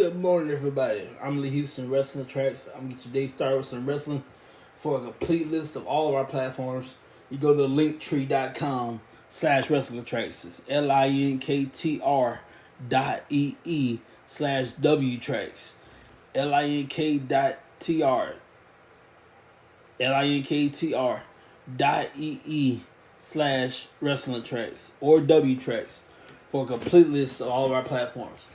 Good morning, everybody. I'm Lee Houston, Wrestling Tracks. I'm going to get your day started with some wrestling. For a complete list of all of our platforms, you go to linktree.com/wrestling tracks. It's linktr.ee/W tracks. linktr.ee/wrestling tracks or W tracks for a complete list of all of our platforms.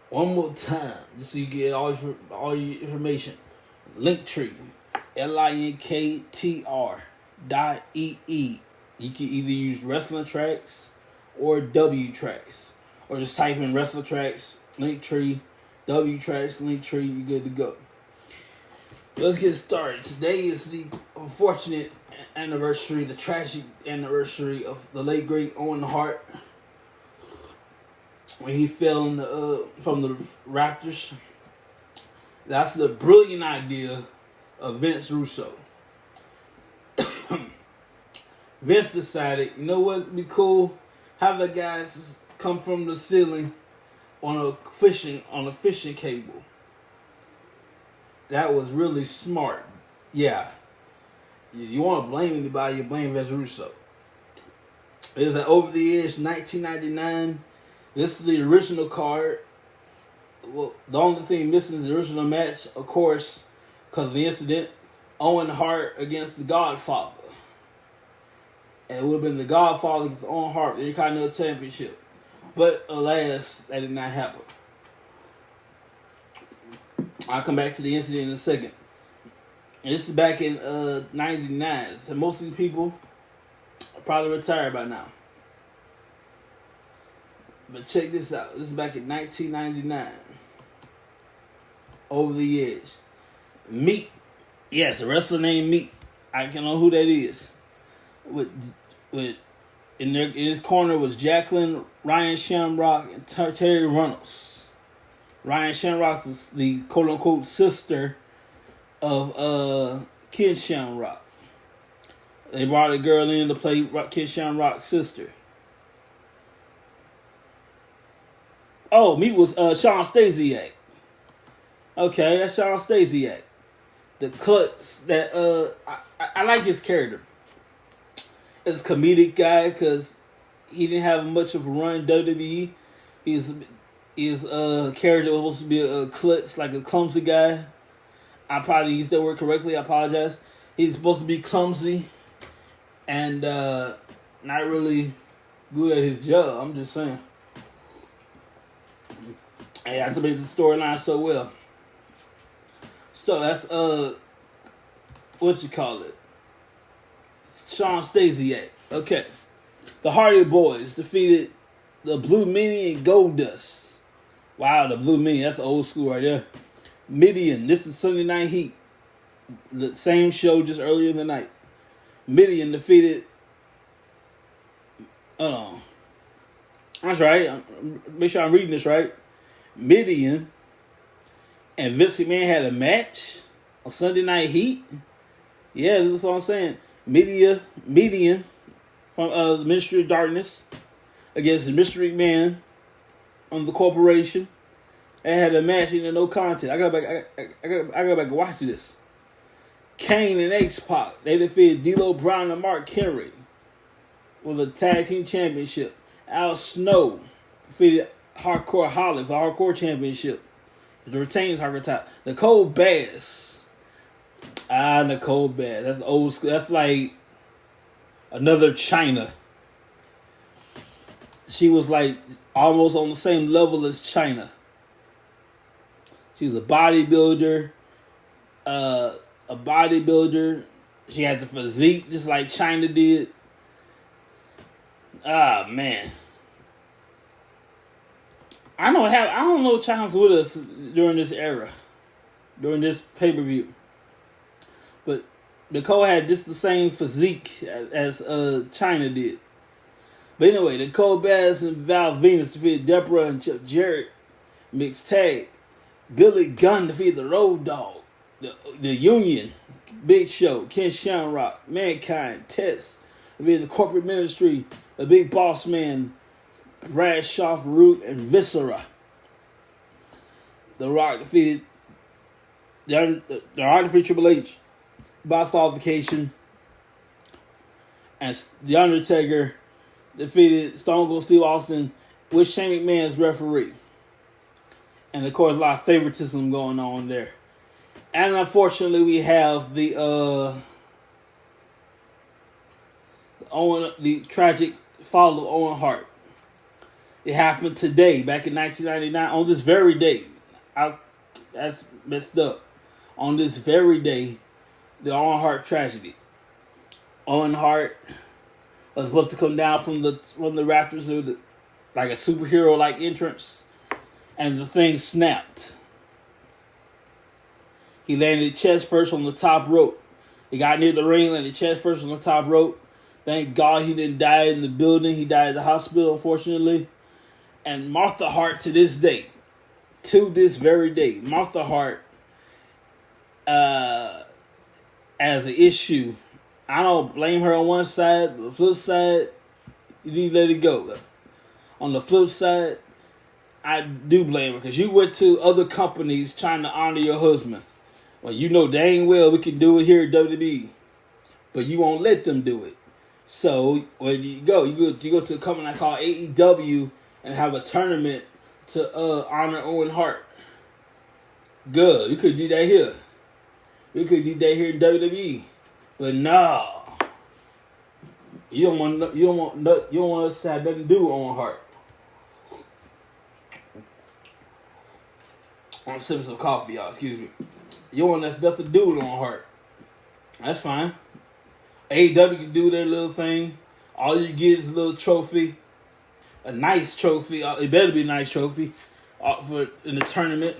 One more time, just so you get all your information. Linktree, linktr.ee. You can either use Wrestling Tracks or W Tracks, or just type in Wrestling Tracks, Linktree, W Tracks, Linktree. You're good to go. Let's get started. Today is the unfortunate anniversary, the tragic anniversary of the late great Owen Heart, when he fell from the Raptors. That's the brilliant idea of Vince Russo. Vince decided, you know what would be cool? Have the guys come from the ceiling on a fishing cable. That was really smart. Yeah. You want to blame anybody, you blame Vince Russo. It was like Over the Edge 1999. This is the original card. Well, the only thing missing is the original match, of course, because of the incident. Owen Heart against the Godfather. And it would have been the Godfather against Owen Heart in the Intercontinental Championship. But alas, that did not happen. I'll come back to the incident in a second. And this is back in 99. So most of these people are probably retired by now. But check this out. This is back in 1999. Over the Edge. Meat. Yes, a wrestler named Meat. I don't know who that is. In his corner was Jacqueline, Ryan Shamrock, and Terry Runnels. Ryan Shamrock is the quote-unquote sister of Ken Shamrock. They brought a girl in to play Ken Shamrock's sister. Oh, Meat was Sean Stasiak. Okay, that's Sean Stasiak. The Klutz that I like his character. As a comedic guy, because he didn't have much of a run in WWE. His character was supposed to be a klutz, like a clumsy guy. I probably used that word correctly. I apologize. He's supposed to be clumsy and not really good at his job. I'm just saying. Hey, that's made the storyline so well. So that's what you call it? Sean Stasiak. Okay. The Hardy Boyz defeated the Blue Meanie and Goldust. Wow, the Blue Meanie, that's old school right there. Midian, this is Sunday Night Heat. The same show just earlier in the night. Midian defeated that's right. Make sure I'm reading this right. Midian and Vince McMahon had a match on Sunday Night Heat. Yeah, that's what I'm saying. Midian from the Ministry of Darkness against the Mr. McMahon on the corporation. They had a match in no contest. I go back and watch this. Kane and X-Pac, they defeated D'Lo Brown and Mark Henry with a tag team championship. Al Snow defeated Hardcore Holly for the Hardcore Championship. The retains Hardcore title. Nicole Bass. Nicole Bass. That's old school. That's like another China. She was like almost on the same level as China. She was a bodybuilder. She had the physique just like China did. Man. I don't know China's with us during this era, during this pay-per-view. But Nicole had just the same physique as China did. But anyway, Nicole Bass and Val Venus defeated Deborah and Jeff Jarrett mixed tag. Billy Gunn defeated the Road Dogg, the Union, Big Show, Ken Shamrock, Mankind, Test defeated the Corporate Ministry, the Big Boss Man, Bradshaw, Farouk, and Viscera. The Rock defeated the Rock defeated Triple H by qualification, and The Undertaker defeated Stone Cold Steve Austin with Shane McMahon's referee. And of course, a lot of favoritism going on there. And unfortunately, we have the tragic fall of Owen Heart. It happened today, back in 1999, on this very day. That's messed up. On this very day, the Owen Heart tragedy. Owen Heart was supposed to come down from the Raptors with like a superhero-like entrance, and the thing snapped. He landed chest first on the top rope. He got near the ring, landed chest first on the top rope. Thank God he didn't die in the building. He died at the hospital, unfortunately. And Martha Hart, to this very day, Martha Hart, as an issue, I don't blame her on one side. The flip side, you need to let it go. On the flip side, I do blame her, because you went to other companies trying to honor your husband. Well, you know dang well we can do it here at WWE, but you won't let them do it. So where do you go? You go to a company I call AEW and have a tournament to honor Owen Hart. Good, you could do that here. You could do that here at WWE, but no, you don't want us to have nothing to do with Owen Hart. I'm sipping some coffee, y'all. Excuse me. You want us nothing to do with Owen Hart. That's fine. AEW can do their little thing. All you get is a little trophy. A nice trophy. It better be a nice trophy in the tournament.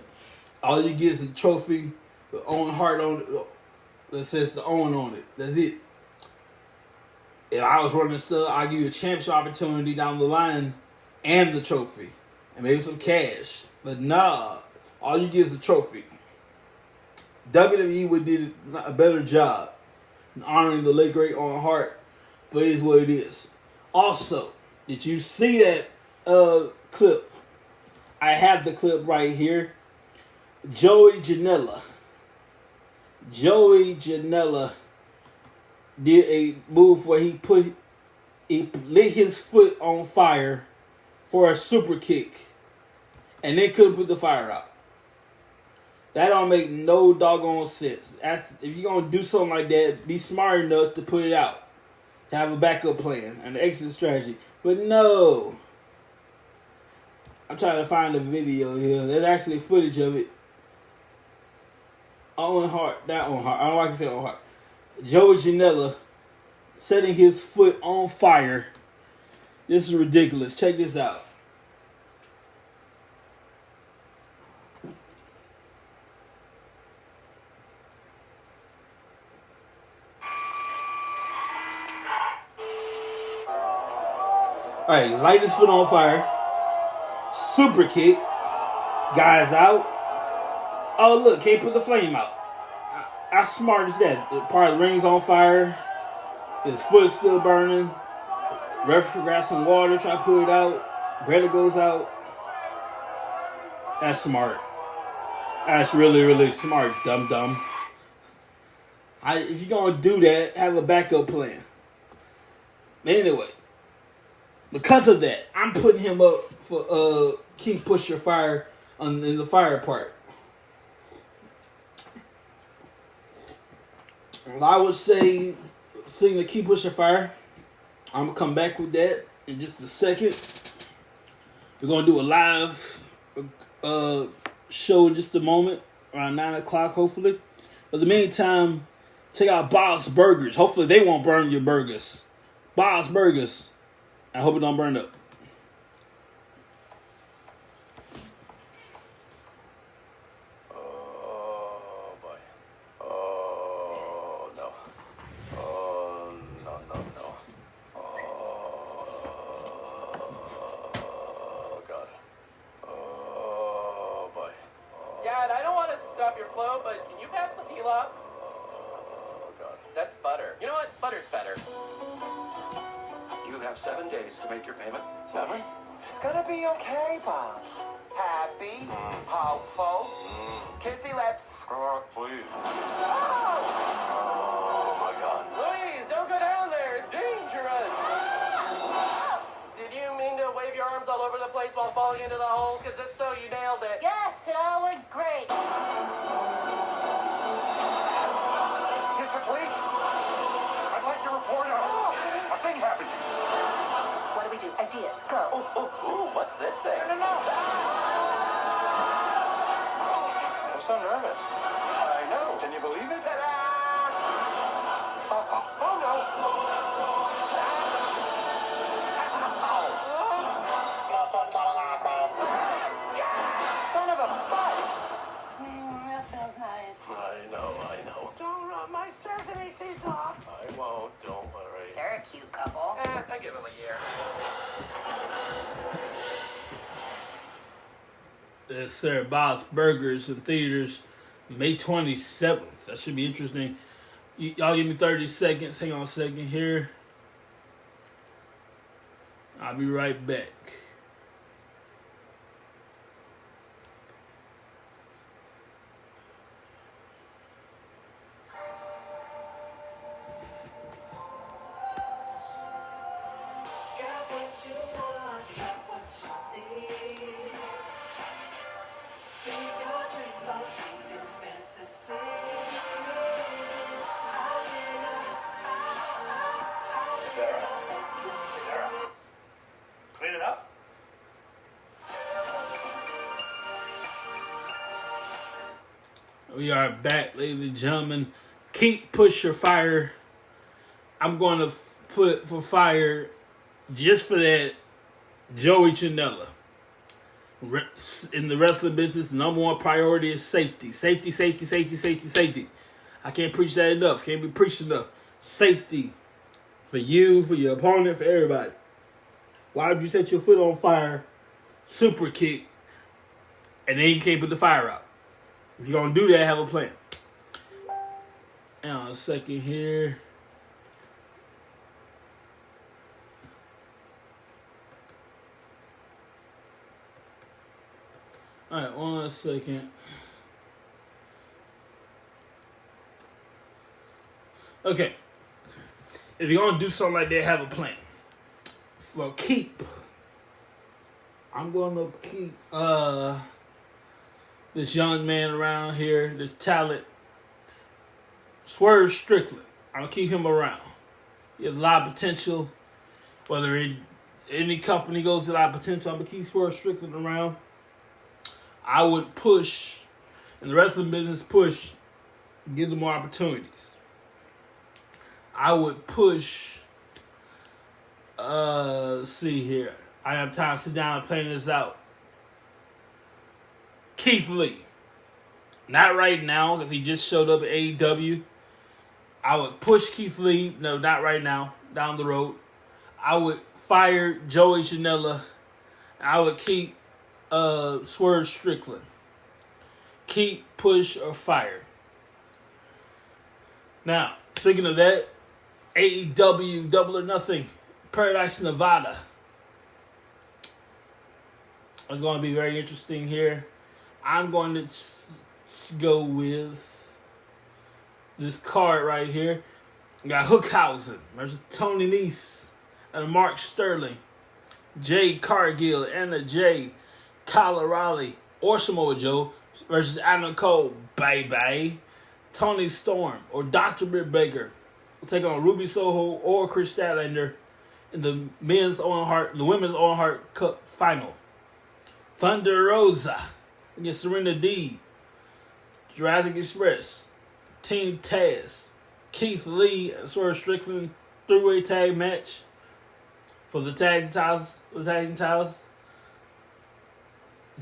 All you get is a trophy with Owen Hart on it that says the Owen on it. That's it. If I was running stuff, I'd give you a championship opportunity down the line and the trophy. And maybe some cash. But nah. All you get is a trophy. WWE would do a better job in honoring the late great Owen Hart, but it is what it is. Also, did you see that clip? I have the clip right here. Joey Janela did a move where he lit his foot on fire for a super kick, and then couldn't put the fire out. That don't make no doggone sense. If you're going to do something like that, be smart enough to put it out. To have a backup plan and an exit strategy. But no. I'm trying to find the video here. There's actually footage of it. Owen Hart. Not Owen Hart. I don't know why I can say Owen Hart. Joey Janela setting his foot on fire. This is ridiculous. Check this out. Alright, light his foot on fire. Super kick. Guy's out. Oh, look, can't put the flame out. How smart is that? Part of the ring's on fire. His foot's still burning. Referee grabs some water, try to put it out. Barely goes out. That's smart. That's really, really smart, dum-dum. If you're going to do that, have a backup plan. Anyway. Because of that, I'm putting him up for Keep Push Your Fire in the fire part. I would say, seeing the Keep Push Your Fire, I'm going to come back with that in just a second. We're going to do a live show in just a moment, around 9 o'clock, hopefully. But in the meantime, check out Bob's Burgers. Hopefully they won't burn your burgers. Bob's Burgers. I hope it don't burn up. Oh, boy. Oh, no. Oh, no. Oh, God. Oh, boy. Dad, I don't want to stop your flow, but can you pass the pilaf? Oh, God. That's butter. You know what? Butter's better. You have 7 days to make your payment. 7? It's gonna be okay, Bob. Happy, hopeful, Kissy lips. Oh, please. Oh! Oh, my God. Please, don't go down there. It's dangerous. Did you mean to wave your arms all over the place while falling into the hole? Because if so, you nailed it. Yes, it all went great. Is this the police? I'd like to report a thing happened. What do we do? Ideas, go. Ooh, what's this thing? No, no, no. I'm so nervous. I know. Can you believe it? Ta-da! Oh, no. Son of a butt. That feels nice. I know. Don't rub my sesame seeds off. I won't, don't worry. They're a cute couple. I give him a year. Yes, sir. Bob's Burgers in theaters May 27th. That should be interesting. Y'all give me 30 seconds. Hang on a second here. I'll be right back. Sarah. Clean it up? We are back, ladies and gentlemen. Keep push your fire. I'm going to put for fire just for that Joey Janela. In the wrestling business, number one priority is safety. Safety. I can't preach that enough. Can't be preaching enough. Safety for you, for your opponent, for everybody. Why would you set your foot on fire, super kick, and then you can't put the fire out? If you're going to do that, have a plan. Hang on a second here. Alright, 1 second. Okay. If you're going to do something like that, have a plan. For keep. I'm going to keep this young man around here, this talent, Swerve Strickland. I'm going to keep him around. He has a lot of potential. Whether any company goes to a lot of potential, I'm going to keep Swerve Strickland around. I would push, in the wrestling business, give them more opportunities. I would push, let's see here. I have time to sit down and plan this out. Keith Lee. Not right now, because he just showed up at AEW. I would push Keith Lee. No, not right now. Down the road. I would fire Joey Janela. I would keep Swerve Strickland. Keep, push, or fire. Now, speaking of that, AEW Double or Nothing, Paradise, Nevada. It's going to be very interesting here. I'm going to go with this card right here. We got Hookhausen versus Tony Nese and Mark Sterling. Jade Cargill and Jay Colorado or Samoa Joe versus Adam Cole, baby. Tony Storm or Dr. Britt Baker will take on Ruby Soho or Chris Statlander in the women's Owen Heart Cup final. Thunder Rosa against Serena Deeb, Jurassic Express, Team Taz, Keith Lee and Swerve Strickland three-way tag match for the tag titles.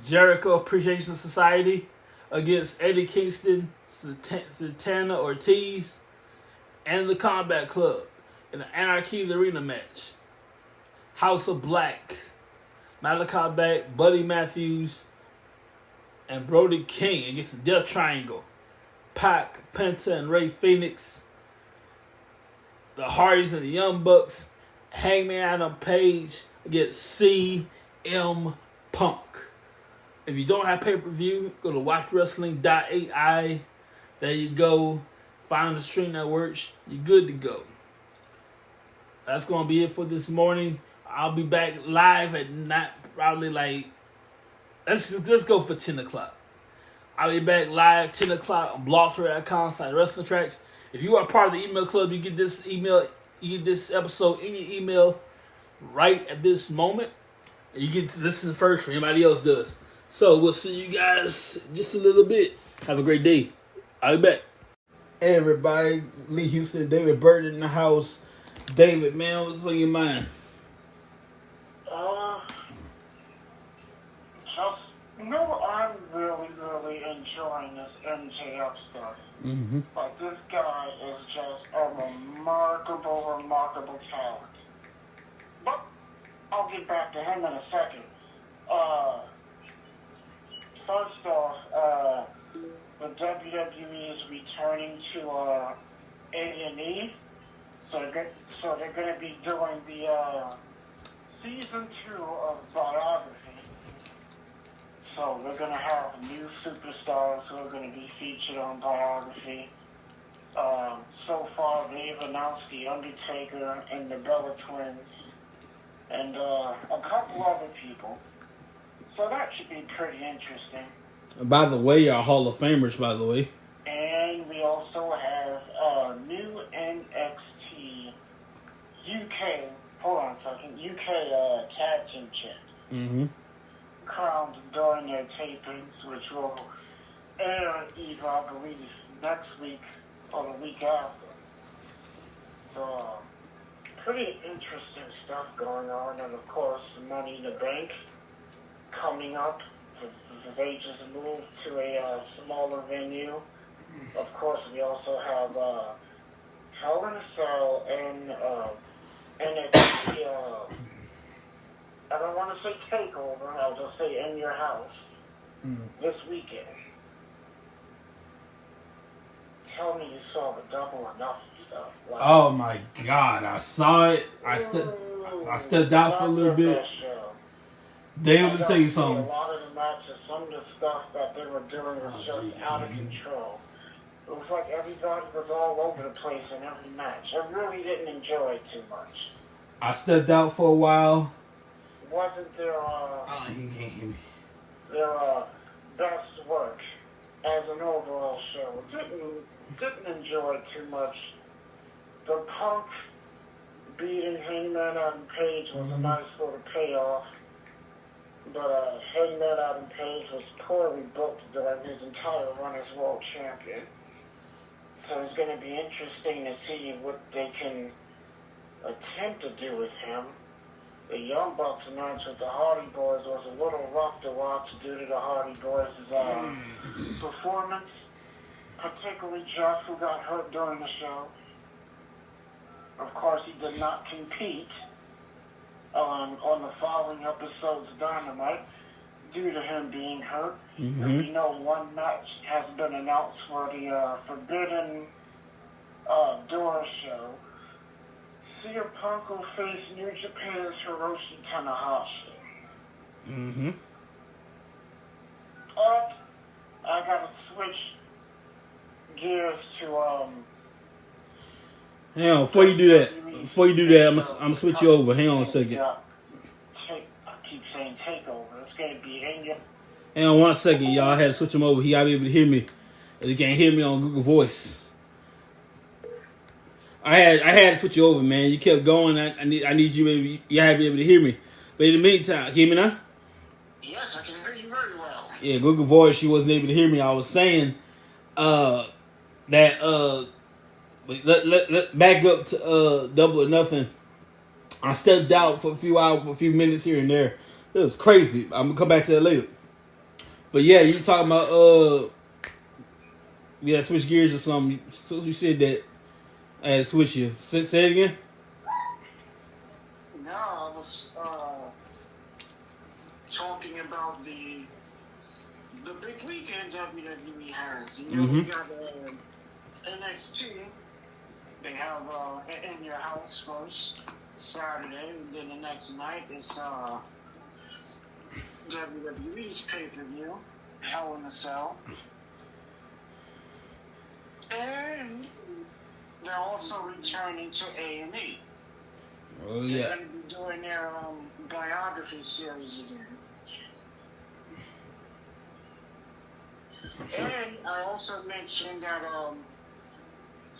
Jericho Appreciation Society against Eddie Kingston, Santana Ortiz, and the Combat Club in the Anarchy of the Arena match. House of Black, Malachi Black, Buddy Matthews, and Brody King against the Death Triangle. Pac, Penta, and Ray Phoenix. The Hardys and the Young Bucks. Hangman Adam Page against CM Punk. If you don't have pay-per-view, go to watchwrestling.ai. There you go. Find the stream that works. You're good to go. That's going to be it for this morning. I'll be back live at probably like, let's go for 10 o'clock. I'll be back live 10 o'clock on blogspot.com/wrestling tracks. If you are part of the email club, you get this episode in your email right at this moment. And you get to listen first when anybody else does. So we'll see you guys just a little bit. Have a great day. I'll be back. Hey everybody, Lee Houston, David Burton in the house. David, man, what's on your mind? I'm really enjoying this MJF stuff. Mm-hmm. Like, this guy is just a remarkable talent. But I'll get back to him in a second. First off, the WWE is returning to A&E, so they're going to be doing the season 2 of Biography. So they're going to have new superstars who are going to be featured on Biography. So far, they've announced The Undertaker and the Bella Twins and a couple other people. So that should be pretty interesting. By the way, y'all Hall of Famers, by the way. And we also have a new NXT UK, UK tag team champ. Mm-hmm. Crowned during their tapings, which will air either, I believe, next week or the week after. So, pretty interesting stuff going on, and of course, Money in the Bank coming up. They just moved to a smaller venue. Of course, we also have Hell in a Cell and NXT. I don't want to say takeover. I'll just say in your house this weekend. Tell me you saw the Double or Nothing stuff. Like, Oh my God, I saw it. I stepped out for a little bit. David, let me tell you something. A lot of the matches, some of the stuff that they were doing was just out of control. It was like everybody was all over the place in every match. I really didn't enjoy it too much. I stepped out for a while. Wasn't their You can't hear me. their best work as an overall show. Didn't enjoy it too much. The Punk beating Hangman Adam Page was a nice little payoff. But Hangman Adam Page was poorly booked during his entire run as world champion. So it's going to be interesting to see what they can attempt to do with him. The Young Bucks match with the Hardy Boys was a little rough to watch due to the Hardy Boys' performance, particularly Jeff, who got hurt during the show. Of course, he did not compete on the following episode's Dynamite due to him being hurt. Mm-hmm. And we know one match has been announced for the Forbidden Door show. CM Punk will face New Japan's Hiroshi Tanahashi. Mm-hmm. I gotta switch gears to Hang on, before you do that, I'm gonna switch you over. Hang on a second. I keep saying takeover. It's gonna be in your. Hang on 1 second, y'all. I had to switch him over. He gotta be able to hear me. He can't hear me on Google Voice. I had to switch you over, man. You kept going. I need you. Maybe you had to be able to hear me. But in the meantime, hear me now? Yes, I can hear you very well. Yeah, Google Voice. She wasn't able to hear me. I was saying that let back up to Double or Nothing. I stepped out for a few hours, for a few minutes here and there. It was crazy. I'm gonna come back to that later. But yeah, you talking about switch gears or something. So you said that I had to switch you. Say it again. No, I was talking about the big weekend WWE has. You know, we got NXT. They have In Your House first, Saturday, and then the next night is WWE's pay-per-view, Hell in a Cell. And they're also returning to A&E. Oh, They're yeah. going to be doing their biography series again. And I also mentioned that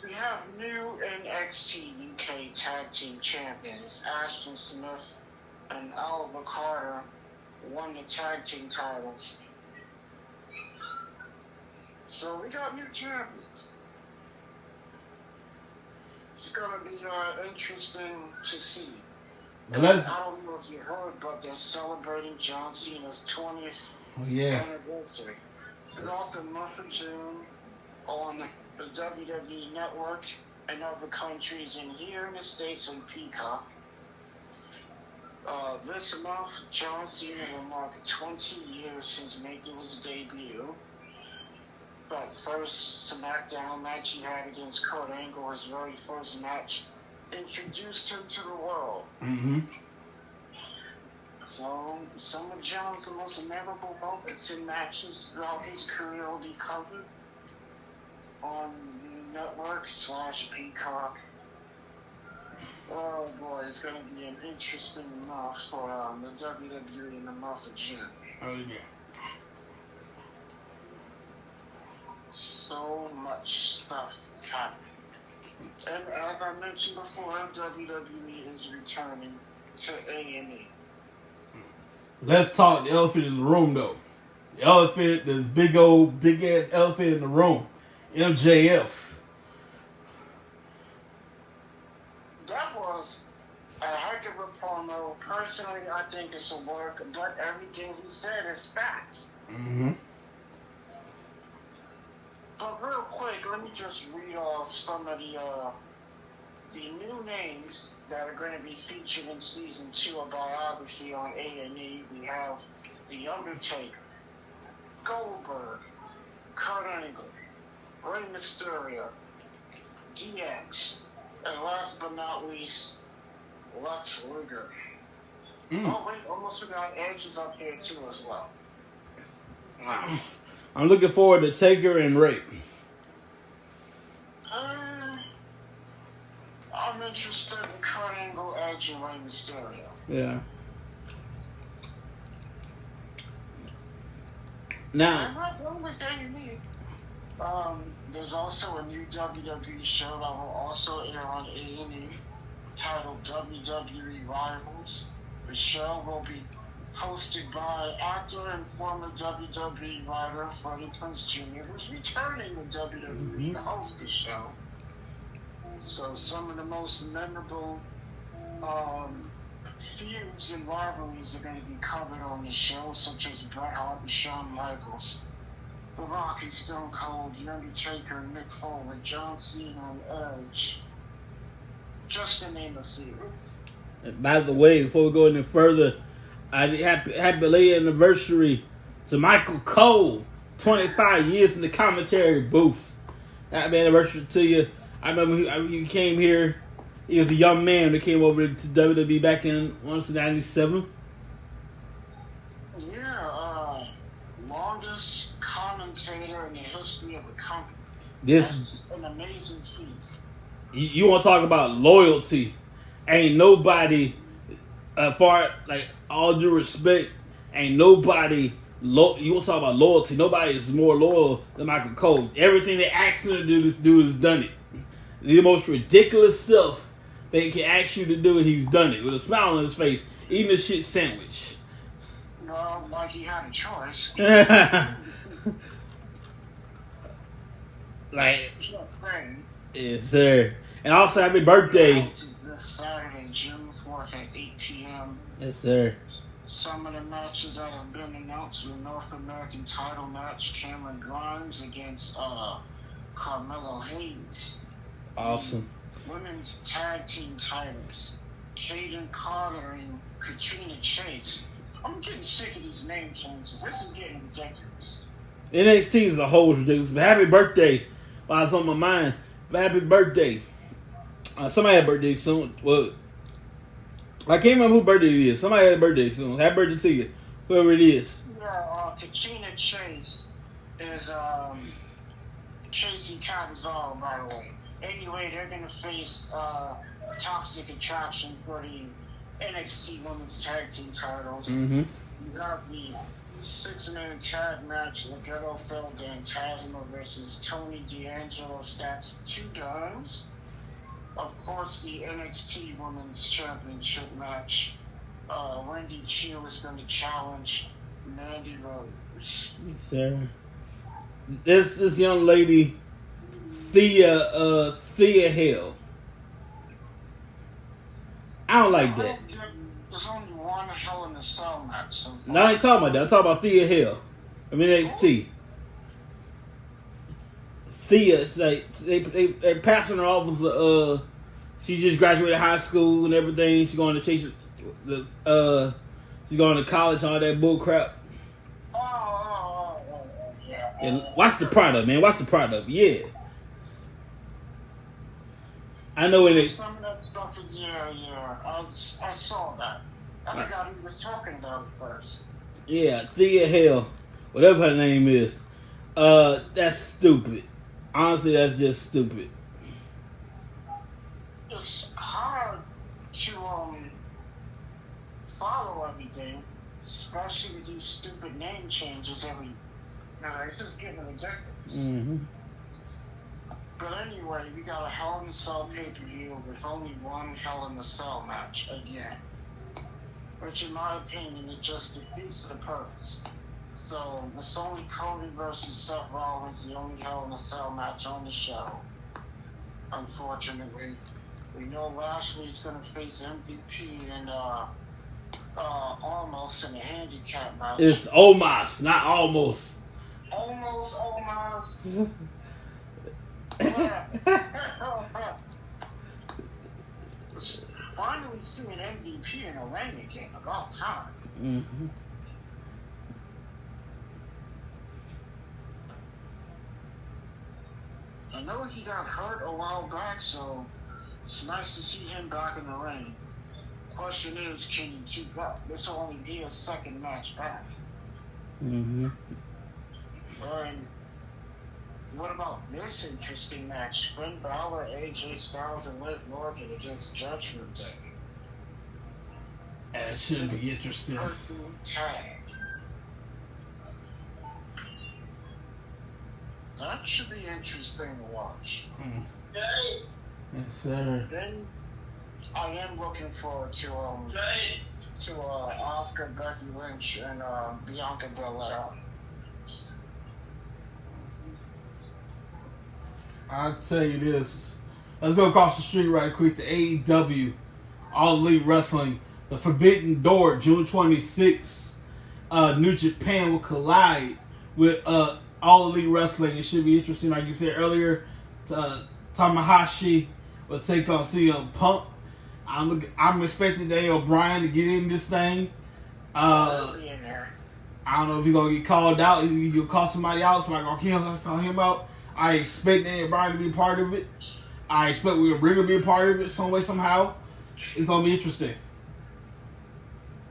we have new NXT UK Tag Team Champions. Ashton Smith and Oliver Carter won the tag team titles. So we got new champions. It's gonna be interesting to see. But let's, I don't know if you heard, but they're celebrating John Cena's 20th anniversary throughout the month of June on the WWE Network and other countries, and here in the States on Peacock. This month, John Cena will mark 20 years since making his debut. That first SmackDown match he had against Kurt Angle, his very first match, introduced him to the world. mm-hmm. So, some of John's most memorable moments in matches throughout his career will be covered on the network / Peacock. Oh boy, it's going to be an interesting month for the WWE in the month of June. Oh, yeah. So much stuff is happening. And as I mentioned before, WWE is returning to A&E. Let's talk the elephant in the room, though. The elephant, this big ass elephant in the room. MJF. That was a heck of a promo. Personally, I think it's a work, but everything he said is facts. Mm-hmm. But real quick, let me just read off some of the new names that are going to be featured in Season 2 of Biography on A&E. We have The Undertaker, Goldberg, Kurt Angle, Rey Mysterio, DX, and last but not least, Lex Luger. Oh wait, almost forgot Edge is up here too as well. I'm looking forward to Taker and Ray. I'm interested in Kurt Angle, Edge, and Rey Mysterio. Yeah. Now, I'm not done with A&E. There's also a new WWE show that will also air on A&E titled WWE Rivals. The show will be hosted by actor and former WWE writer Freddie Prinze Jr., who's returning to WWE to host the show. So some of the most memorable feuds and rivalries are going to be covered on the show, such as Bret Hart and Shawn Michaels, The Rock and Stone Cold, The Undertaker and Mick Foley, John Cena and Edge, just to name a few. by the way, before we go any further, happy belated anniversary to Michael Cole. 25 years in the commentary booth. Happy anniversary to you. I remember he came here. He was a young man that came over to WWE back in 1997. Yeah, longest commentator in the history of the company. This That's an amazing feat. you want to talk about loyalty? Ain't nobody, far like all due respect, ain't nobody. You want to talk about loyalty? Nobody is more loyal than Michael Cole. Everything they asked him to do, this dude has done it. The most ridiculous stuff they can ask you to do, and he's done it with a smile on his face, eating a shit sandwich. Well, like he had a choice. Like, Just saying. yes, sir. And also, happy birthday. This Saturday, June 4th at 8 p.m. Yes, sir. Some of the matches that have been announced: the North American title match, Cameron Grimes against Carmelo Hayes. Awesome. Women's tag team titles, Kaden Carter and Katrina Chase. I'm getting sick of these name changes. This is getting ridiculous. NXT as a whole is ridiculous. But happy birthday. While it's on my mind. But happy birthday. Somebody had a birthday soon. Well, I can't remember whose birthday it is. Somebody had a birthday soon. Happy birthday to you. Whoever it is. Yeah, Katrina Chase is Casey Catanzaro, by the way. Anyway, they're gonna face Toxic Attraction for the NXT Women's Tag Team titles. Mm-hmm. You have the 6-man tag match, Legado Fantasma versus Tony D'Angelo, that's 2 times. Of course, the NXT Women's Championship match. Wendy Choo is going to challenge Mandy Rose. Yes, sir. This young lady, Thea Hale. I don't like that. There's only one Hell in a Cell match so far. No, I ain't talking about that. I'm talking about Thea Hale. I mean NXT. Thea, it's like they're passing her off as she just graduated high school and everything. She's going to chase she's going to college, all that bull crap. Yeah. And watch the product, man. Watch the product. Yeah. I know it is. Some of that stuff is, yeah. I saw that. I forgot who was talking about it first. Yeah, Thea Hale, whatever her name is. That's stupid. Honestly, that's just stupid. It's hard to follow everything, especially with these stupid name changes every. It's just getting ridiculous. Mm-hmm. But anyway, we got a Hell in a Cell pay-per-view with only one Hell in a Cell match again. Which, in my opinion, it just defeats the purpose. So, it's only Cody versus Seth Rollins, the only Hell in a Cell match on the show. Unfortunately. We know Lashley's going to face MVP and almost in a handicap match. It's almost, not almost. Almost. Finally seeing MVP in a ring again, about time. Mm-hmm. I know he got hurt a while back, so it's nice to see him back in the ring. Question is, can he keep up? This will only be a second match back. Mm-hmm. And what about this interesting match? Finn Balor, AJ Styles, and Liv Morgan against Judgment Day. That should be interesting. Tag. That should be interesting to watch. Mm. Yes, sir. Then I am looking forward to Oscar, Becky Lynch, and Bianca Belair. I'll tell you this. Let's go across the street right quick to AEW, All Elite Wrestling, the Forbidden Door, June 26th. New Japan will collide with All Elite Wrestling. It should be interesting, like you said earlier. Tanahashi will take on CM Punk. I'm expecting Daniel Bryan to get in this thing. I don't know if he's gonna get called out. He'll call somebody out. Somebody gonna call him out. I expect Daniel Bryan to be a part of it. I expect Wwe Rivals to be a part of it some way, somehow. It's gonna be interesting.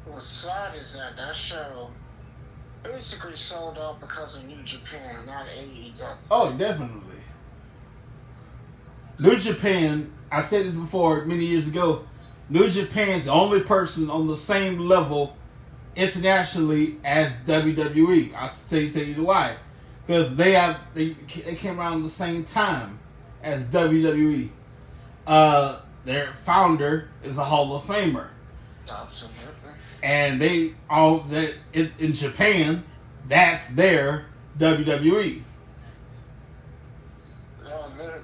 What's sad is that show basically sold out because of New Japan, not AEW. Oh, definitely. New Japan, I said this before many years ago, New Japan's the only person on the same level internationally as WWE. I'll tell you why. Because they came around the same time as WWE. Their founder is a Hall of Famer. Absolutely. And in Japan, that's their WWE.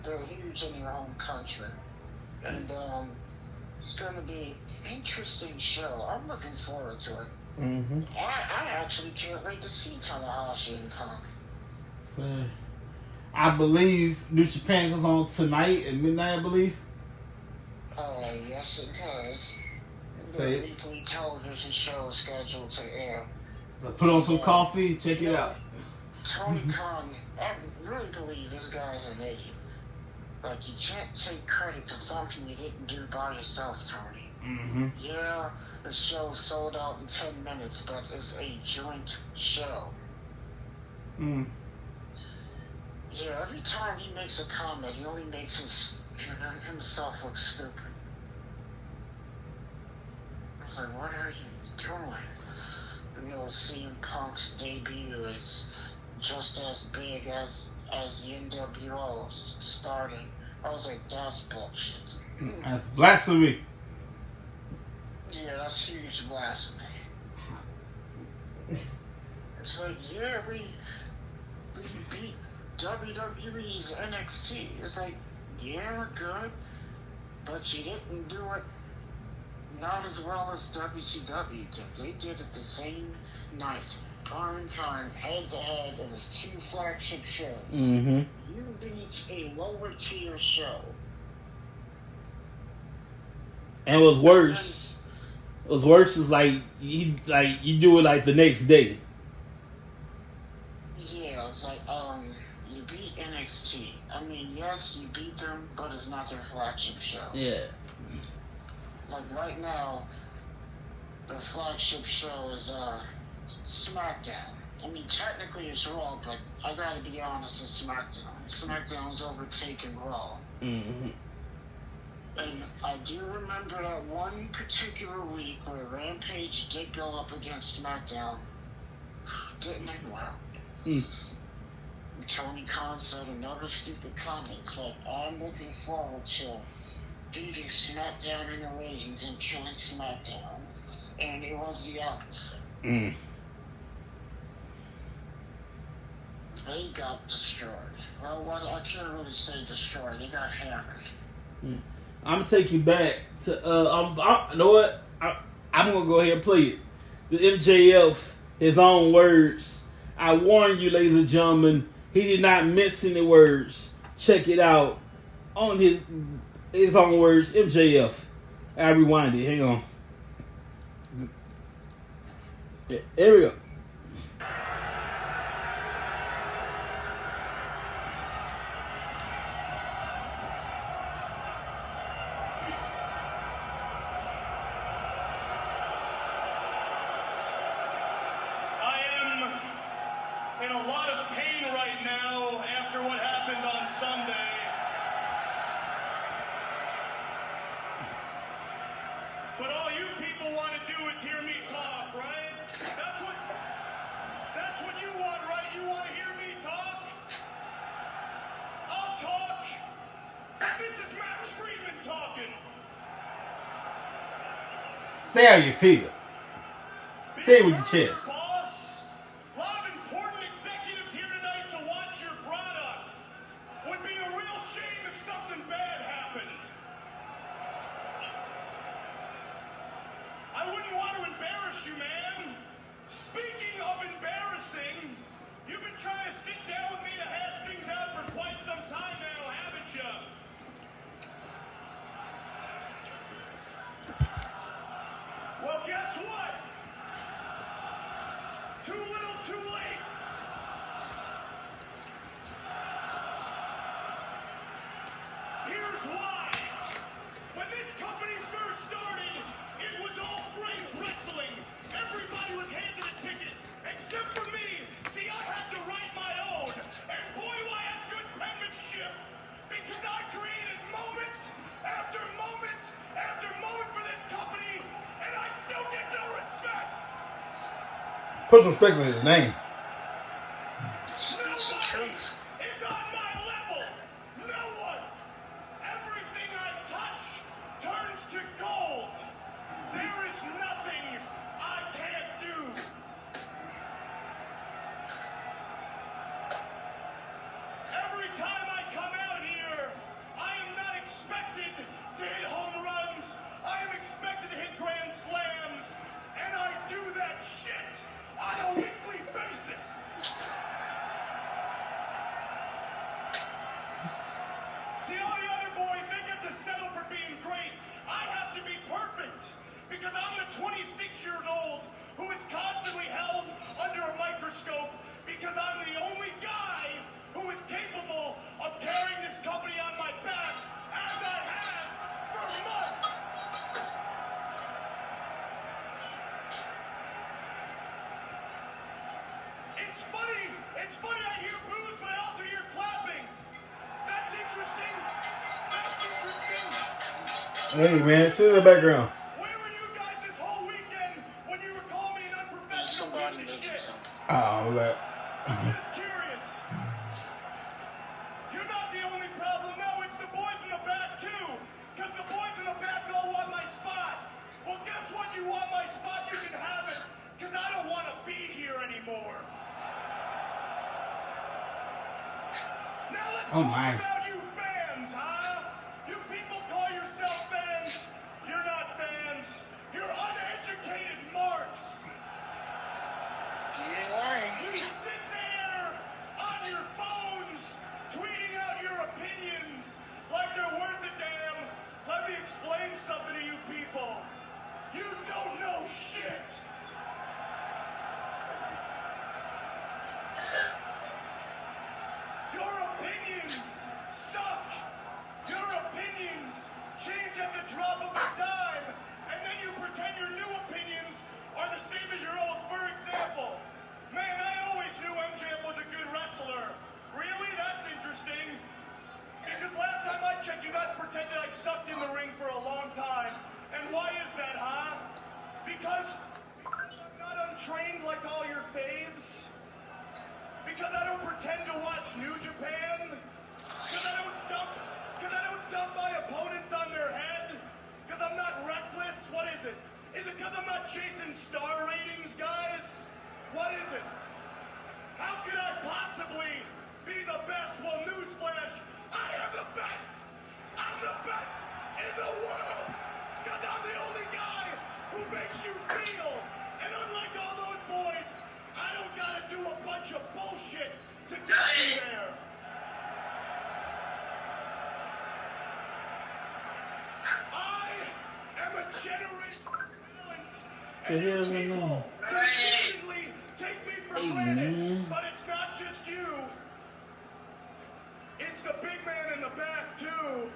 They're huge in their own country. And it's going to be an interesting show. I'm looking forward to it. Mm-hmm. I actually can't wait to see Tanahashi and Punk. So, I believe New Japan goes on tonight at midnight, I believe. Yes, it does. So The weekly television show is scheduled to air. So put on some coffee, check it out. Tony Khan, I really believe this guy's an idiot. Like, you can't take credit for something you didn't do by yourself, Tony. Yeah, the show sold out in 10 minutes, but it's a joint show. Yeah, every time he makes a comment, he only makes himself look stupid. I was like, what are you doing? You know, CM Punk's debut is just as big as the NWO starting. I was like, that's bullshit. That's blasphemy. Yeah, that's huge blasphemy. It's like, yeah, we beat WWE's NXT. It's like, yeah, good, but you didn't do it not as well as WCW did. They did it the same night, prime time, head to head. It was 2 flagship shows. You beat a lower tier show. And it was worse. It was worse. Is like you do it like the next day. Yeah, it's like you beat NXT. I mean, yes, you beat them, but it's not their flagship show. Yeah. Like right now, the flagship show is SmackDown. I mean, technically it's Raw, but I gotta be honest, it's SmackDown. SmackDown's overtaken Raw. And I do remember that one particular week where Rampage did go up against SmackDown. Didn't end well. Tony Khan said another stupid comment. It's like, I'm looking forward to beating SmackDown in the ratings and killing SmackDown. And it was the opposite. They got destroyed. Well, I can't really say destroyed. They got hammered. I'm gonna take you back to you know what? I'm gonna go ahead and play it. The MJF, his own words. I warn you, ladies and gentlemen, he did not mince any words. Check it out on his own words. MJF. I rewind it. Hang on. Yeah, here we go. In a lot of pain right now after what happened on Sunday. But all you people want to do is hear me talk, right? That's what you want, right? You want to hear me talk? I'll talk. This is Max Friedman talking. Say how you feel. Say it with your chest. Put some respect on his name. Speaks the truth. It's on my level. No one. Everything I touch turns to gold. There is nothing I can't do. Every time I come out here, I am not expected to hit home runs. I am expected to hit grand slams. And I do that shit on a weekly basis. See, all the other boys, they get to settle for being great. I have to be perfect because I'm the 26 years old who is constantly held under a microscope because I'm the only guy who is capable of carrying this company on my back as I have for months. Hey man, to the background. Where were you guys this whole weekend when you were calling me an unprofessional Somebody piece of making shit? something. Oh, that. I'm just curious. You're not the only problem. No, it's the boys in the back too. Because the boys in the back all want my spot. Well, guess what? You want my spot, you can have it. Because I don't want to be here anymore. Now let's Oh, talk my. about you fans, huh? You people call yourself fans. You're not fans. You're uneducated marks. You ain't lying. You sit there on your phones, tweeting out your opinions like they're worth a damn. Let me explain something to you people. You don't know shit. Your opinions suck. Your opinions change at the drop of a dime, and then you pretend your new opinions are the same as your old. For example, man, I always knew MJF was a good wrestler. Really? That's interesting. Because last time I checked, you guys pretended I sucked in the ring for a long time. And why is that, huh? Because I'm not untrained like all your faves. Because I don't pretend to watch New Japan. Because I don't dump my opponents on their head. Because I'm not reckless. What is it? Is it because I'm not chasing star ratings, guys? What is it? How could I possibly be the best? Well, newsflash, I am the best. I'm the best in the world. Because I'm the only guy who makes you feel. And unlike all those boys, I don't gotta do a bunch of bullshit to get you there. I am a generous talent. And you people consistently take me for granted. But it's not just you. It's the big man in the back, too.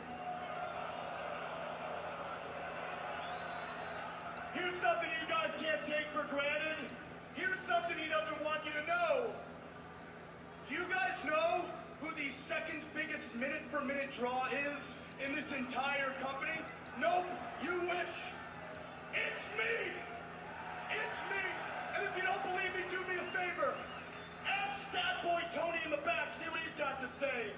Here's something you guys can't take for granted. Here's something he doesn't want you to know. Do you guys know who the second biggest minute-for-minute draw is in this entire company? Nope, you wish. It's me. It's me. And if you don't believe me, do me a favor. Ask Stat Boy Tony in the back, see what he's got to say.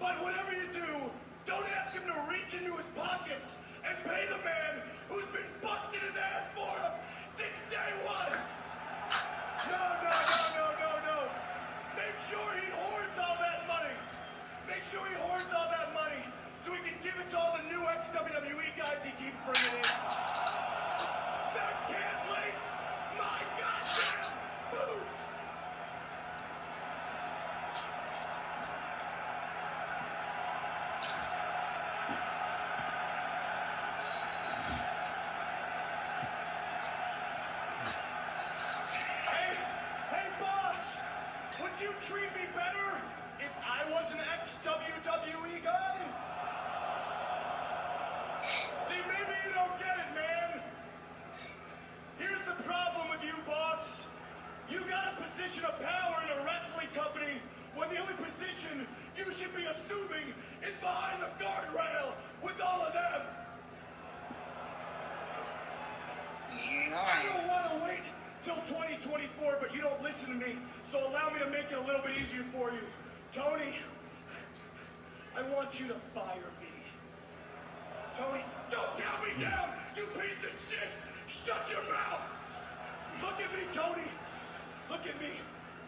But whatever you do, don't ask him to reach into his pockets and pay the man who's been busting his ass for him since day one. No. Make sure he hoards all that money. Make sure he hoards all that money so he can give it to all the new ex-WWE guys he keeps bringing in. That can't lace my goddamn boots. Hey, boss, would you treat me better if I was an ex-WWE guy? See, maybe you don't get it, man. Here's the problem with you, boss. You got a position of power in a wrestling company when the only position you should be assuming is behind the guardrail with all of them. You ain't I lying. don't want to wait till 2024, but you don't listen to me. So allow me to make it a little bit easier for you. Tony, I want you to fire me. Tony, don't count me down, you piece of shit. Shut your mouth. Look at me, Tony. Look at me.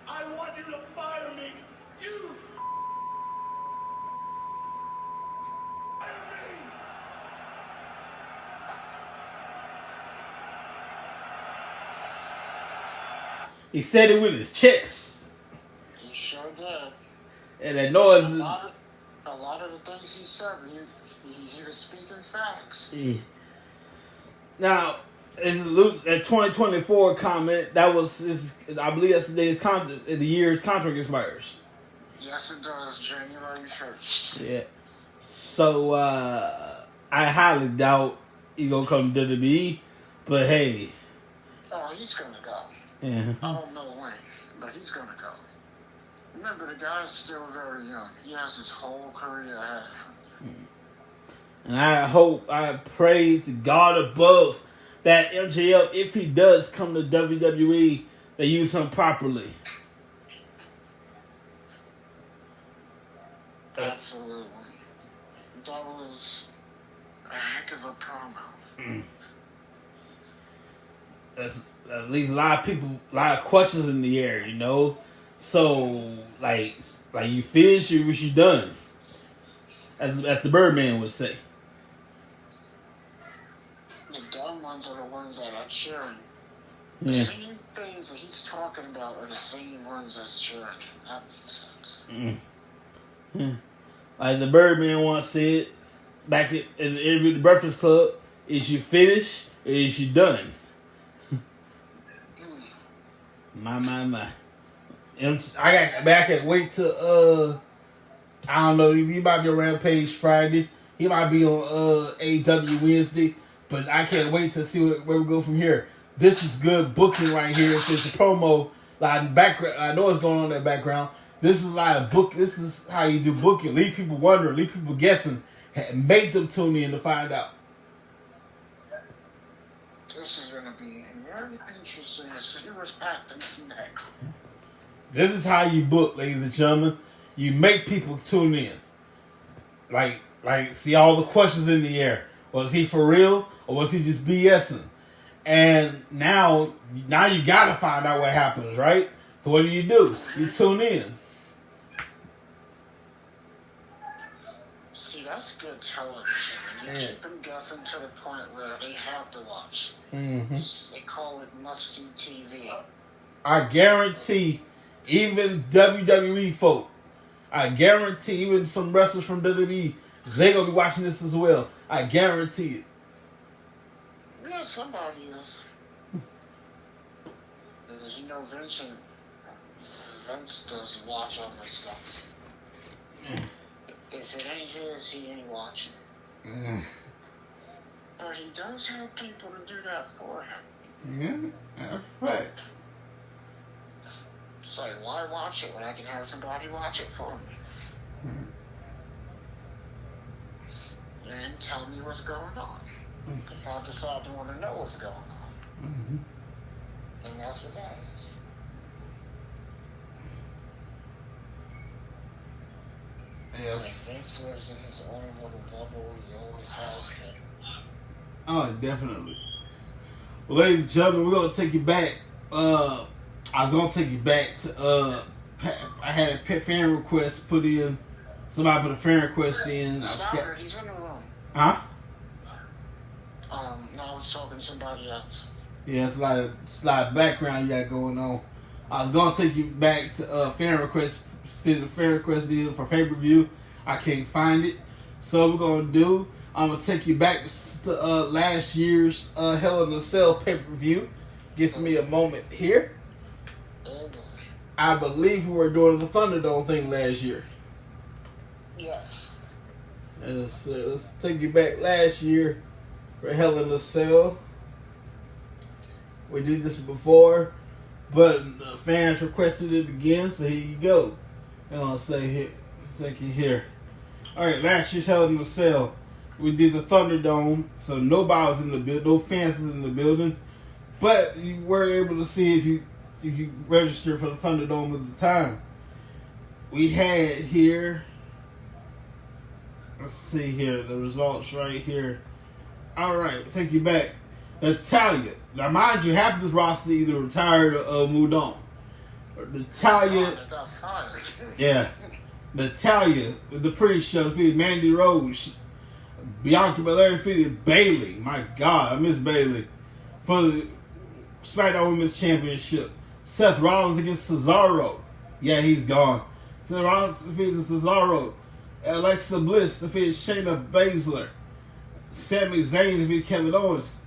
I want you to fire me. You fire me. He said it with his chest. He sure did. And that noise. A lot of the things he said, he was speaking facts. Now, in 2024 comment, that was his, I believe that's the day his contract, the year's contract expires. Yes, it does. January 1st. Yeah. So, I highly doubt he's going to come to WWE. But hey. Oh, he's going to go. Yeah. I don't know when, but he's going to go. Remember, the guy's still very young. He has his whole career ahead of him. And I pray to God above that MJF, if he does come to WWE, they use him properly. Absolutely. That was a heck of a promo. That's at least a lot of questions in the air, you know. So like you finished, you wish you done. As the Birdman would say. The dumb ones are the ones that are cheering. Yeah. The same things that he's talking about are the same ones that's cheering. That makes sense. Like the Birdman once said back in the interview at the Breakfast Club, is you finished or is you done? My. I can't wait to I don't know, he might be on Rampage Friday. He might be on AEW Wednesday. But I can't wait to see where we go from here. This is good booking right here. It's just a promo. Like background, I know what's going on in that background. This is like a book. This is how you do booking. Leave people wondering. Leave people guessing. Make them tune in to find out. This is going to be very interesting to see what happens next. This is how you book, ladies and gentlemen. You make people tune in. Like see all the questions in the air. Was he for real or was he just BSing? And now you gotta find out what happens, right? So what do? You tune in. See, that's good television. And you keep them guessing to the point where they have to watch. They call it must-see TV. I guarantee, even WWE folk, I guarantee even some wrestlers from WWE, they gonna be watching this as well. I guarantee it. Yeah, somebody is. Because you know Vince does watch all this stuff. If it ain't his, he ain't watching. But he does have people to do that for him. Yeah, that's right. So why watch it when I can have somebody watch it for me? And tell me what's going on. If I decide to want to know what's going on. And that's what that is. Yes. So Vince lives in his own little bubble. He always has been. Oh, definitely. Well, ladies and gentlemen, we're gonna take you back. I was gonna take you back to I had a pet fan request put in. Somebody put a fan request in. Snyder, he's in the room. Huh? No, I was talking to somebody else. Yeah, it's like a background you got going on. I was gonna take you back to fan request. Send a fan request in for pay-per-view. I can't find it. So we're gonna do. I'm gonna take you back to last year's Hell in a Cell pay-per-view. Give me a moment here. I believe we were doing the Thunderdome thing last year. Yes. Let's take you back last year for Hell in a Cell. We did this before, but the fans requested it again, so here you go. And I'll say here, second here. All right, last year's Hell in a Cell, we did the Thunderdome, so nobody was in the building, no fans was in the building, but you were able to see if you registered for the Thunderdome at the time. We had here. Let's see here, the results right here. All right, we'll take you back. Natalia. Now, mind you, half of this roster either retired or moved on. Natalia. They got fired. Yeah. Natalia, the pre-show, defeated Mandy Rose. Bianca Belair defeated Bayley. My God, I miss Bayley. For the SmackDown Women's Championship. Seth Rollins against Cesaro. Yeah, he's gone. Seth Rollins defeated Cesaro. Alexa Bliss defeated Shayna Baszler. Sami Zayn defeated Kevin Owens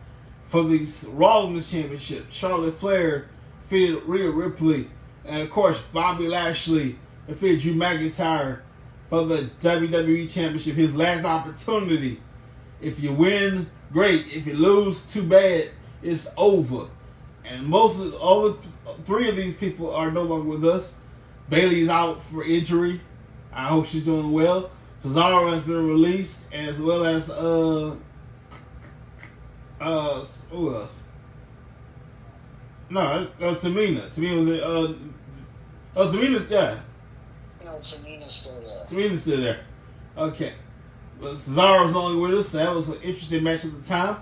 for the Raw Women's Championship. Charlotte Flair defeated Rhea Ripley. And of course, Bobby Lashley defeated Drew McIntyre for the WWE Championship. His last opportunity. If you win, great. If you lose, too bad. It's over. And all three of these people are no longer with us. Bayley's out for injury. I hope she's doing well. Cesaro has been released, as well as who else? No, Tamina. Tamina was Tamina, yeah. No, Tamina's still there. Tamina's still there. Okay. But Cesaro's only with us, so that was an interesting match at the time.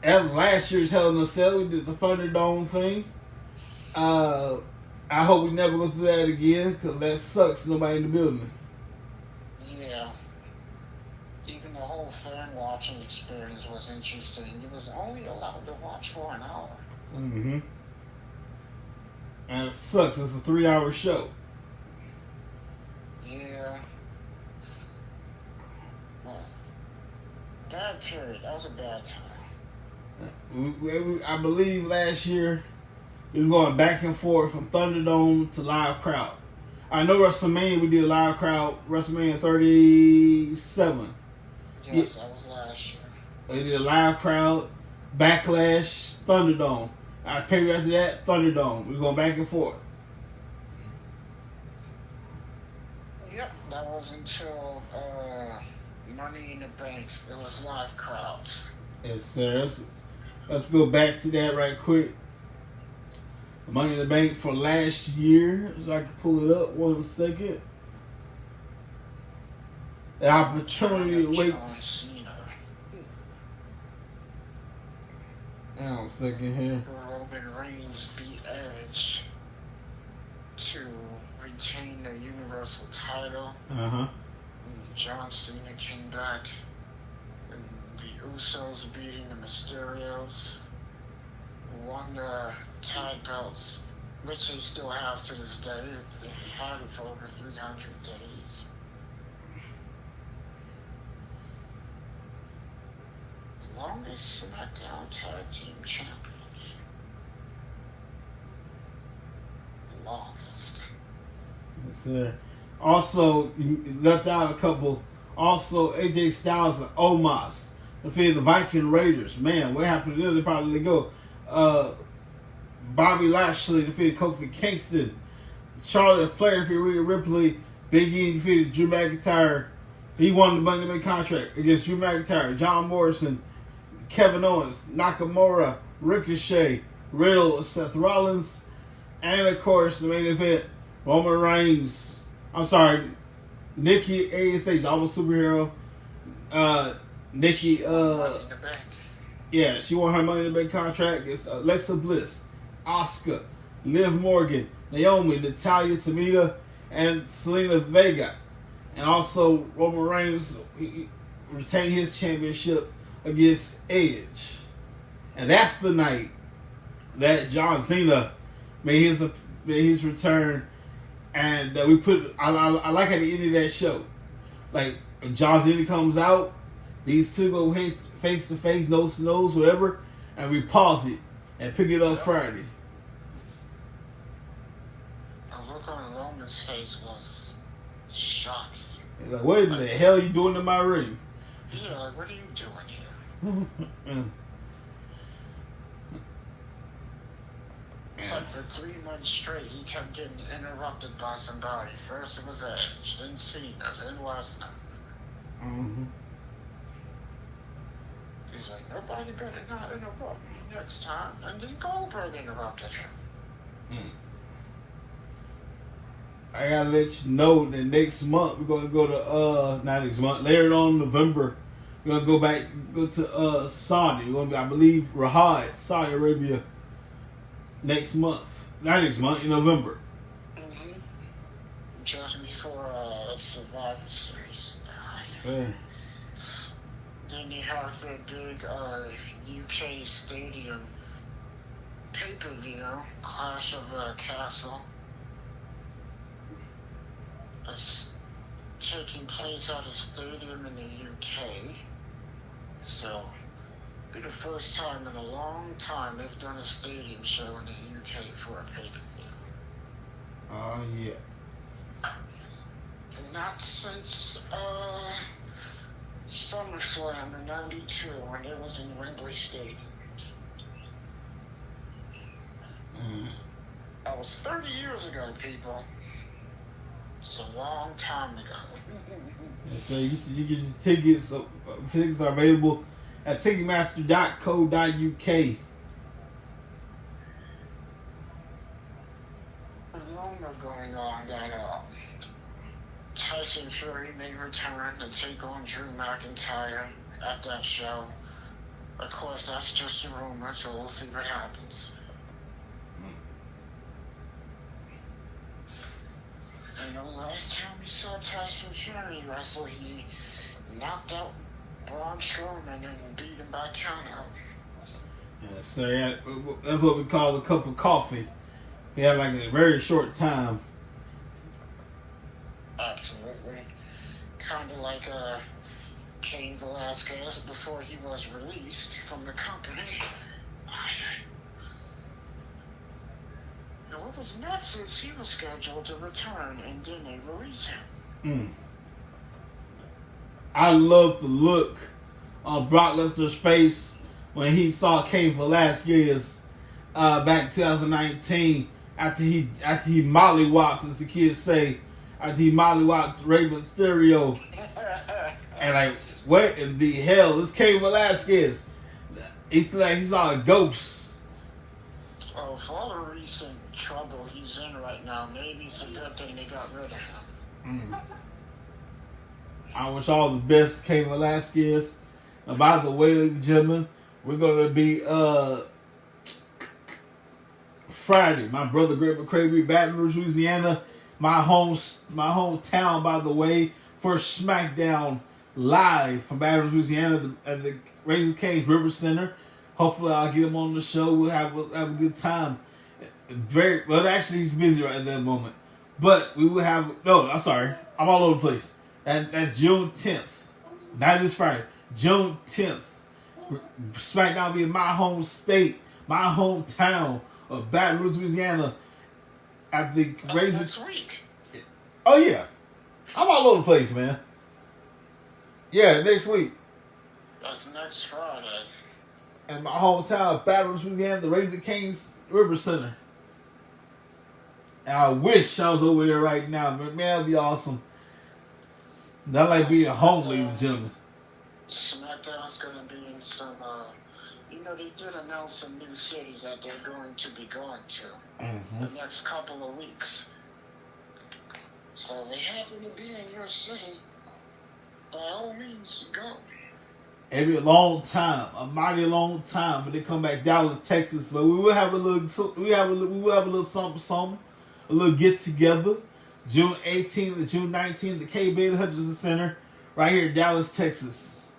That was last year's Hell in a Cell. We did the Thunderdome thing. I hope we never go through that again, because that sucks. Nobody in the building. Yeah. Even the whole fan watching experience was interesting. You was only allowed to watch for an hour. Mm-hmm. And it sucks. It's a 3-hour show. Yeah. Well, bad period. That was a bad time. I believe last year it was going back and forth from Thunderdome to live crowd. I know WrestleMania we did a live crowd. WrestleMania 37. Yes, that was last year. They did a live crowd. Backlash, Thunderdome. I paid after that, Thunderdome. We're going back and forth. Yep, that was until Money in the Bank. It was live crowds. Yes, sir. Let's go back to that right quick. Money in the Bank for last year. So I can pull it up 1 second. The opportunity awaits. Hang on a second here. Roman Reigns beat Edge to retain the Universal title. Uh-huh. John Cena came back. And the Usos beating the Mysterios. Won the tag belts, which they still have to this day. They had it for over 300 days. Longest SmackDown Tag Team Champions. Longest. Yes, sir. Also, you left out a couple. Also, AJ Styles and Omos defeated the Viking Raiders. Man, what happened to them? They probably let go. Bobby Lashley defeated Kofi Kingston. Charlotte Flair defeated Rhea Ripley. Big E defeated Drew McIntyre. He won the Money in the Bank contract against Drew McIntyre, John Morrison, Kevin Owens, Nakamura, Ricochet, Riddle, Seth Rollins, and of course the main event, Roman Reigns. I'm sorry, Nikki ASH, almost superhero. Nikki, yeah, she won her Money in the Bank contract against Alexa Bliss, Asuka, Liv Morgan, Naomi, Natalya, Tamina, and Selena Vega. And also, Roman Reigns retained his championship against Edge. And that's the night that John Cena made his return. And we put, I like at the end of that show, like, when John Cena comes out, these two go face to face, nose to nose, whatever, and we pause it and pick it up Friday. The look on Roman's face was shocking. Like, what in the hell are you doing in my ring? Yeah, like, what are you doing here? It's like for 3 months straight, he kept getting interrupted by somebody. First it was Edge, then Cena, then Lesnar. Mm-hmm. He's like, nobody better not interrupt me next time. And then Goldberg interrupted him. I gotta let you know that next month we're gonna go to not next month, later on in November, we're gonna go to Saudi. We're gonna be, I believe, Riyadh, Saudi Arabia next month. Not next month, in November. Mm-hmm. Just before Survivor Series. Yeah. Then you have the big UK Stadium pay-per-view, Clash of the Castle. It's taking place at a stadium in the UK. So, it'll be the first time in a long time they've done a stadium show in the UK for a pay-per-view. Oh, yeah. Not since SummerSlam in '92 when it was in Wembley Stadium. That was 30 years ago, people. It's a long time ago. So you get your tickets. Tickets are available at Ticketmaster.co.uk. Rumor going on that Tyson Fury may return to take on Drew McIntyre at that show. Of course, that's just a rumor, so we'll see what happens. You know, last time we saw Tyson Fury wrestle, he knocked out Braun Strowman and beat him by countout. Yeah, so yeah, that's what we call a cup of coffee. We had like a very short time. Absolutely. Kind of like Cain Velasquez before he was released from the company. It was nuts since he was scheduled to return and then they release him. I love the look on Brock Lesnar's face when he saw Cain Velasquez back in 2019 after he mollywopped, as the kids say, after he mollywopped Rey Mysterio. And like, what in the hell? It's Cain Velasquez. It's like he saw a ghost. Oh, for all the recent trouble he's in right now, maybe it's a good thing they got rid of him. I wish all the best, Cain Velasquez. And by the way, ladies and gentlemen, we're gonna be Friday. My brother Greg McCravey, Baton Rouge, Louisiana, my hometown. By the way, for SmackDown live from Baton Rouge, Louisiana, at the Raising Cane's River Center. Hopefully, I'll get him on the show. We'll have a good time. Actually, he's busy right at that moment. But we will have. No, I'm sorry. I'm all over the place. That's June 10th. Not this Friday. June 10th. SmackDown will be in my home state, my hometown of Baton Rouge, Louisiana. At the That's next week. Oh yeah, I'm all over the place, man. Yeah, next week. That's next Friday. In my hometown of Baton Rouge, Louisiana, the Raising Cane's River Center. And I wish I was over there right now, but man, that'd be awesome. Not like being home, ladies and gentlemen. SmackDown's going to be in some, they did announce some new cities that they're going to be going to the next couple of weeks. So they happen to be in your city, by all means, go. It'll be a long time, a mighty long time, when they come back Dallas, Texas. But we will have a little, something, a little get together. June 18th to June 19th, the K. Bailey Hutchinson Center, right here in Dallas, Texas.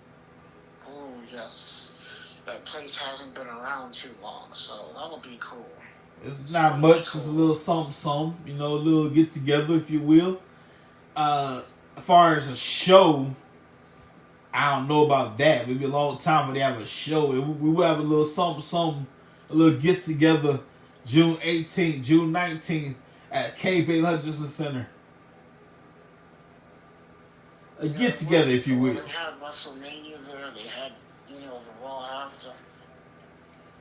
Oh, yes. That place hasn't been around too long, so that'll be cool. It's not much, just a little something, a little get together, if you will. As far as a show, I don't know about that. Maybe a long time when they have a show. We will have a little something, a little get together, June 18th, June 19th. At K. Bailey Hutchinson Center. A get together, if you will. They had WrestleMania there. They had, the Raw after.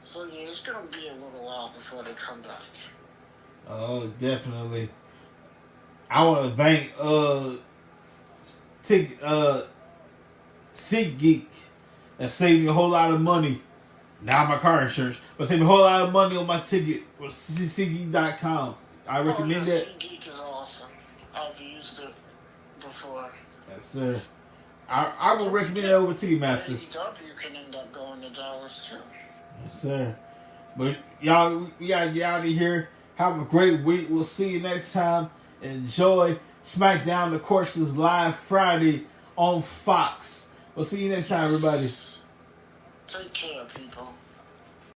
So yeah, it's gonna be a little while before they come back. Oh, definitely. I want to thank SeatGeek that saved me a whole lot of money. Now my car insurance, but saved me a whole lot of money on my ticket with SeatGeek.com. I recommend that. SeatGeek is awesome. I've used it before. Yes, sir. I would recommend it over Ticketmaster. AEW can end up going to Dallas too. Yes, sir. But y'all, we gotta get out of here. Have a great week. We'll see you next time. Enjoy SmackDown. Of course, is live Friday on Fox. We'll see you next time, everybody. Take care, people.